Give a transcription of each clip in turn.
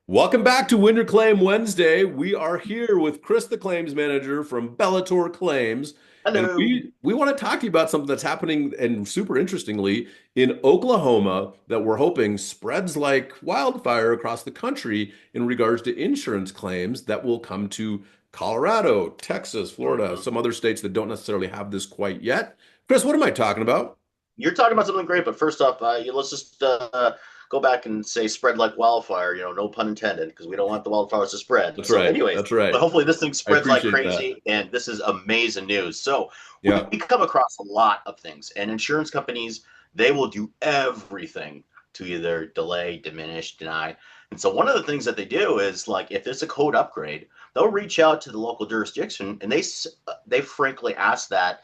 Welcome back to Win Your Claim Wednesday. We are here with Chris, the claims manager from Bellator Claims, and Hello. we want to talk to you about something that's happening and super interestingly in Oklahoma that we're hoping spreads like wildfire across the country in regards to insurance claims that will come to Colorado, Texas, Florida, Mhm. some other states that don't necessarily have this quite yet. Chris, what am I talking about? You're talking about something great, but first off, let's just go back and say spread like wildfire. No pun intended, because we don't want the wildfires to spread. That's So, right. anyways, That's but right. hopefully this thing I spreads like appreciate that. crazy, and this is amazing news. So, we Yeah. come across a lot of things, and insurance companies they will do everything to either delay, diminish, deny. And so, one of the things that they do is like if it's a code upgrade, they'll reach out to the local jurisdiction, and they frankly ask that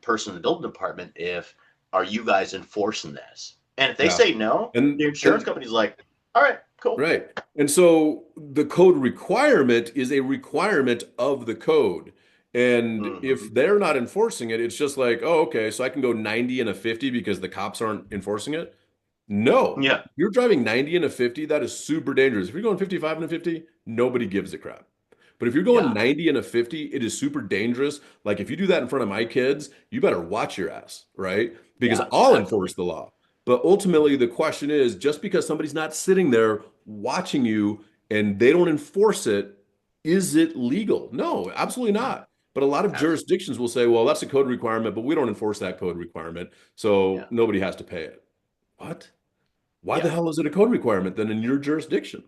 person in the building department if are you guys enforcing this? And if they Yeah. say no, And the insurance and company's like, all right, cool. right. And so the code requirement is a requirement of the code. And Mm-hmm. if they're not enforcing it, it's just like, oh, okay, so I can go 90 and a 50 because the cops aren't enforcing it. No. Yeah, If you're driving 90 and a 50, that is super dangerous. If you're going 55 and a 50, nobody gives a crap. But if you're going yeah, 90 and a 50, it is super dangerous. Like if you do that in front of my kids, you better watch your ass, right? Because yeah, I'll absolutely. enforce the law. But ultimately, the question is just because somebody's not sitting there watching you and they don't enforce it, is it legal? No, absolutely not. But a lot of Absolutely. jurisdictions will say, well, that's a code requirement, but we don't enforce that code requirement. So Yeah, nobody has to pay it. What? Why the yeah, hell is it a code requirement then in your jurisdiction?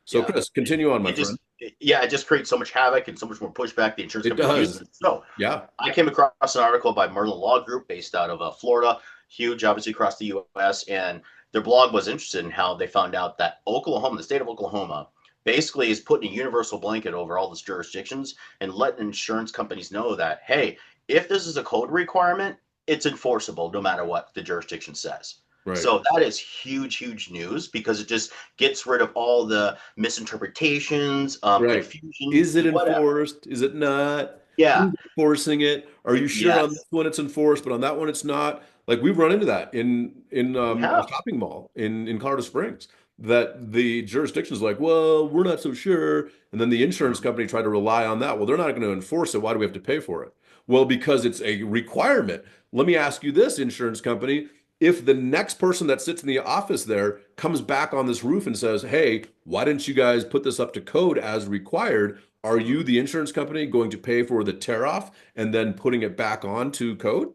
So, yeah. Chris, continue on, my friend. It just creates so much havoc and so much more pushback. The insurance It companies use does. it. So Yeah. I came across an article by Merlin Law Group based out of Florida, huge, obviously across the U.S. And their blog was interested in how they found out that Oklahoma, the state of Oklahoma, basically is putting a universal blanket over all these jurisdictions and letting insurance companies know that, hey, if this is a code requirement, it's enforceable no matter what the jurisdiction says. Right. So that is huge, huge news because it just gets rid of all the misinterpretations, Right. confusion, Is it whatever. enforced? Is it not? Yeah. Who's enforcing it? Are you sure on this Yes. one it's enforced, but on that one it's not? Like we've run into that in We a have. shopping mall in Colorado Springs. That the jurisdiction's like, well, we're not so sure, and then the insurance Mhm. company tried to rely on that. Well, they're not going to enforce it. Why do we have to pay for it? Well, because it's a requirement. Let me ask you this, insurance company. If the next person that sits in the office there comes back on this roof and says, hey, why didn't you guys put this up to code as required? Are you, Mhm. the insurance company, going to pay for the tear off and then putting it back on to code?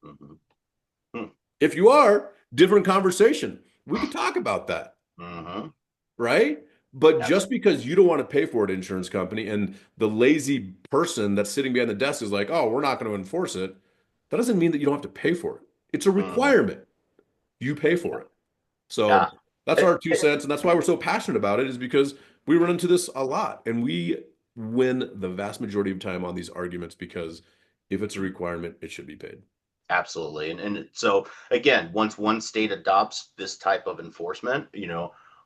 Mhm. Mhm. If you are, different conversation. We could talk about that, Mhm. right? But just Absolutely. because you don't want to pay for it, insurance company, and the lazy person that's sitting behind the desk is like, oh, we're not going to enforce it, that doesn't mean that you don't have to pay for it. It's a Mhm. requirement. You pay for it. Yeah. So that's It, our two it, cents, and that's why we're so passionate about it, is because we run into this a lot, and we win the vast majority of time on these arguments because if it's a requirement, it should be paid. absolutely. And so again, once one state adopts this type of enforcement,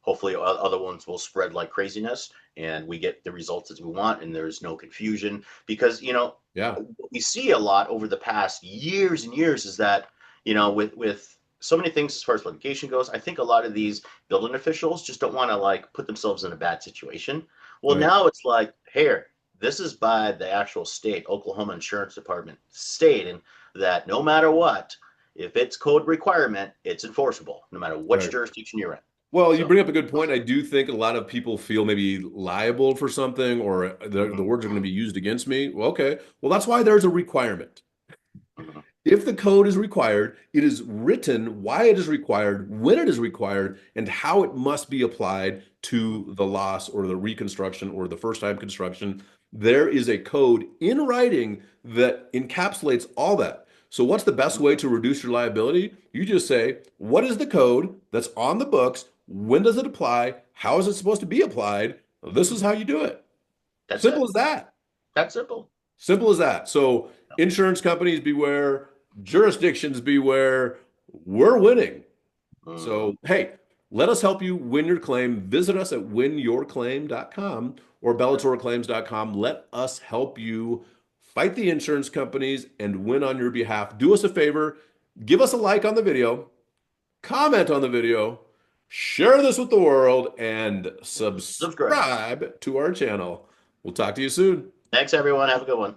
hopefully other ones will spread like craziness and we get the results as we want and there's no confusion because, Yeah, what we see a lot over the past years and years is that, with so many things as far as litigation goes, I think a lot of these building officials just don't want to like put themselves in a bad situation. Well, right, now it's like, here, this is by the actual state, Oklahoma Insurance Department stating that no matter what, if it's code requirement, it's enforceable, no matter which right. jurisdiction you're in. Well, you So, bring up a good point. I do think a lot of people feel maybe liable for something or the mhm, words are going to be used against me. Well, okay. Well, that's why there's a requirement. mhm, If the code is required, it is written why it is required, when it is required, and how it must be applied mhm, to the loss or the reconstruction or the first time construction. There is a code in writing that encapsulates all that. So, what's the best mhm, way to reduce your liability? You just say, what is the code that's on the books? When does it apply? How is it supposed to be applied? This is mhm. how you do it. That's Simple it. as that. That's simple. Simple as that. So insurance companies beware, jurisdictions beware. We're winning. Mhm, So, hey, let us help you win your claim. Visit us at winyourclaim.com or bellatorclaims.com. Let us help you fight the insurance companies and win on your behalf. Do us a favor, give us a like on the video, comment on the video, share this with the world, and Subscribe. subscribe to our channel. We'll talk to you soon. Thanks, everyone. Have a good one.